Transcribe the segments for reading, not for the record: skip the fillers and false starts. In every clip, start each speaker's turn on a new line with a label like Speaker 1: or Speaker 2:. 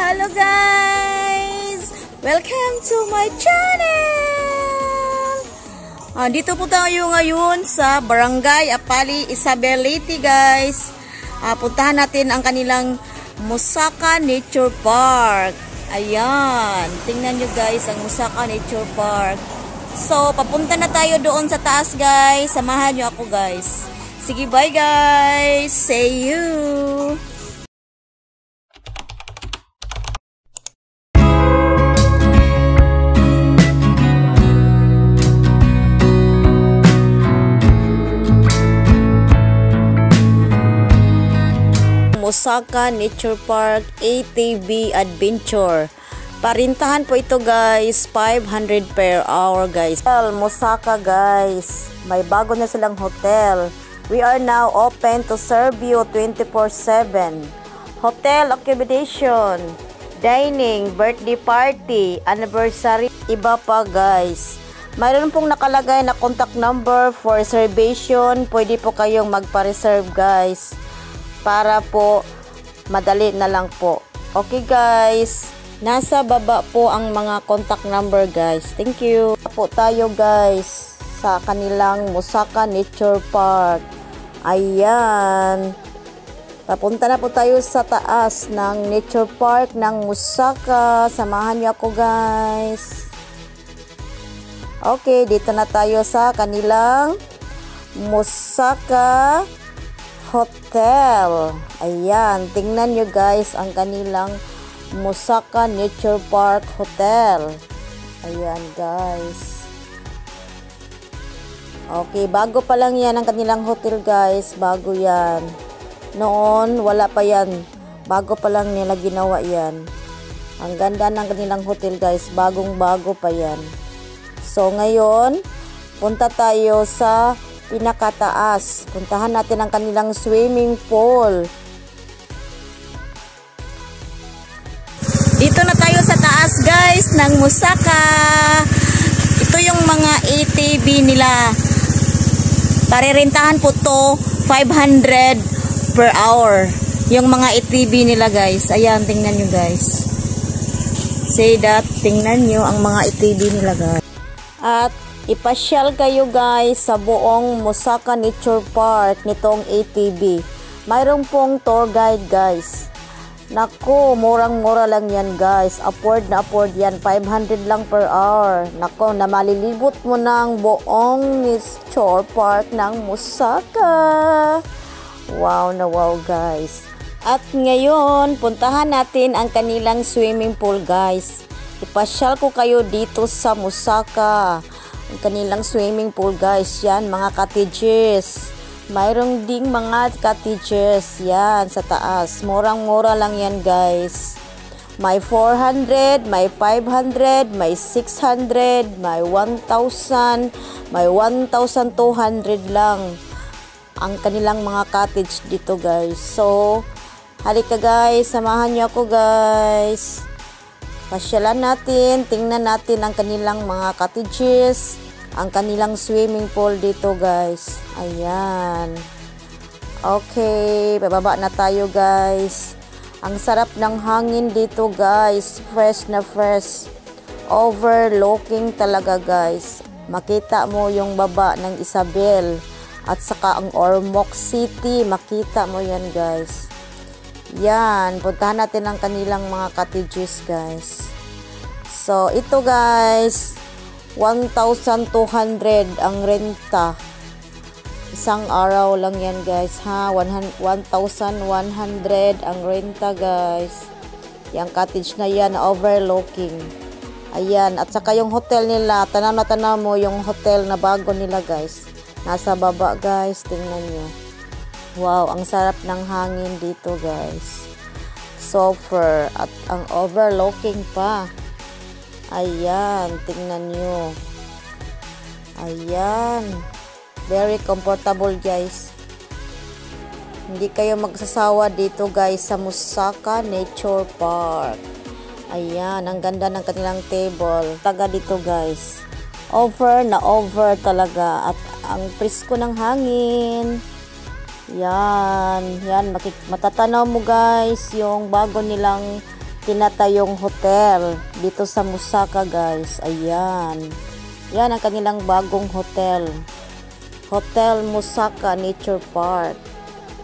Speaker 1: Hello guys! Welcome to my channel! Dito po tayo ngayon sa Barangay Apali, Isabelite guys. Puntahan natin ang kanilang Musaka Nature Park. Ayan, tingnan nyo guys ang Musaka Nature Park. So, papunta na tayo doon sa taas guys. Samahan nyo ako guys. Sige, bye guys! See you! Musaka Nature Park ATV Adventure. Parintahan po ito guys, 500 per hour guys. Musaka guys, may bago na silang hotel. We are now open to serve you 24/7. Hotel accommodation, dining, birthday party, anniversary, iba pa guys. Mayroon pong nakalagay na contact number for reservation. Pwede po kayong magpa-reserve guys, para po madali na lang po. Okay guys, nasa baba po ang mga contact number guys. Thank you. Po tayo guys sa kanilang Musaka Nature Park. Ayan, papunta na po tayo sa taas ng Nature Park ng Musaka. Samahan niyo ako guys. Okay, dito na tayo sa kanilang Musaka Hotel. Ayan, tingnan nyo guys ang kanilang Musaka Nature Park Hotel. Ayan guys. Okay, bago pa lang yan ang kanilang hotel guys. Bago yan. Noon, wala pa yan. Bago pa lang nila ginawa yan. Ang ganda ng kanilang hotel guys. Bagong bago pa yan. So ngayon, punta tayo sa pinakataas. Puntahan natin ang kanilang swimming pool. Dito na tayo sa taas guys ng Musaka. Ito yung mga ATV nila. Parirentahan po to 500 per hour. Yung mga ATV nila guys. Ayan, tingnan nyo guys. Say that, tingnan nyo ang mga ATV nila guys. At ipasyal kayo guys sa buong Musaka Nature Park nitong ATV. Mayroon pong tour guide guys. Nako, murang-mura lang yan guys. Afford na afford yan. 500 lang per hour. Nako, na malilibot mo ng buong Nature Park ng Musaka. Wow na wow guys. At ngayon, puntahan natin ang kanilang swimming pool guys. Ipasyal ko kayo dito sa Musaka. Ang kanilang swimming pool guys, yan mga cottages. Mayroong ding mga cottages yan sa taas. Murang-mura lang yan guys. May 400, may 500, may 600, may 1,000, may 1,200 lang ang kanilang mga cottage dito guys. So, halika guys, samahan niyo ako guys. Pasyalan natin, tingnan natin ang kanilang mga cottages, ang kanilang swimming pool dito guys. Ayan. Okay, bababa na tayo guys. Ang sarap ng hangin dito guys. Fresh na fresh. Overlooking talaga guys. Makita mo yung baba ng Isabel. At saka ang Ormoc City. Makita mo yan guys. Yan. Puntahan natin ang kanilang mga cottages guys. So, ito guys. 1,200 ang renta. Isang araw lang yan guys ha. 1,100 ang renta guys. Yung cottage na yan overlooking. Ayan, at saka yung hotel nila, tanaw na tanaw mo yung hotel na bago nila guys. Nasa baba guys, tingnan nyo. Wow, ang sarap ng hangin dito guys. Sofa at ang overlooking pa. Ayan, tingnan nyo. Ayan. Very comfortable guys. Hindi kayo magsasawa dito guys sa Musaka Nature Park. Ayan, ang ganda ng kanilang table. Taga dito guys. Over na over talaga. At ang presko ng hangin. Yan. Yan, matatanaw mo guys yung bago nilang tinatayong hotel dito sa Musaka, guys. Ayan. Yan ang kanilang bagong hotel. Hotel Musaka Nature Park.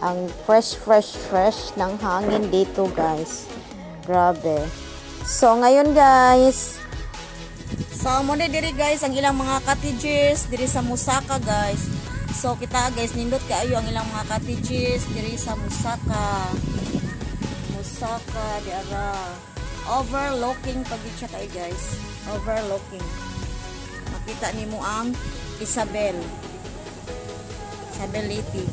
Speaker 1: Ang fresh ng hangin dito, guys. Grabe. So, ngayon, guys, so, muna diri, guys, ang ilang mga cottages diri sa Musaka, guys. So, kita, guys, nindot kaayo ang ilang mga cottages diri sa Musaka. Musaka, diara. Overlooking pagid siya kayo, guys. Overlooking. Makita nimo ang Isabel Liti.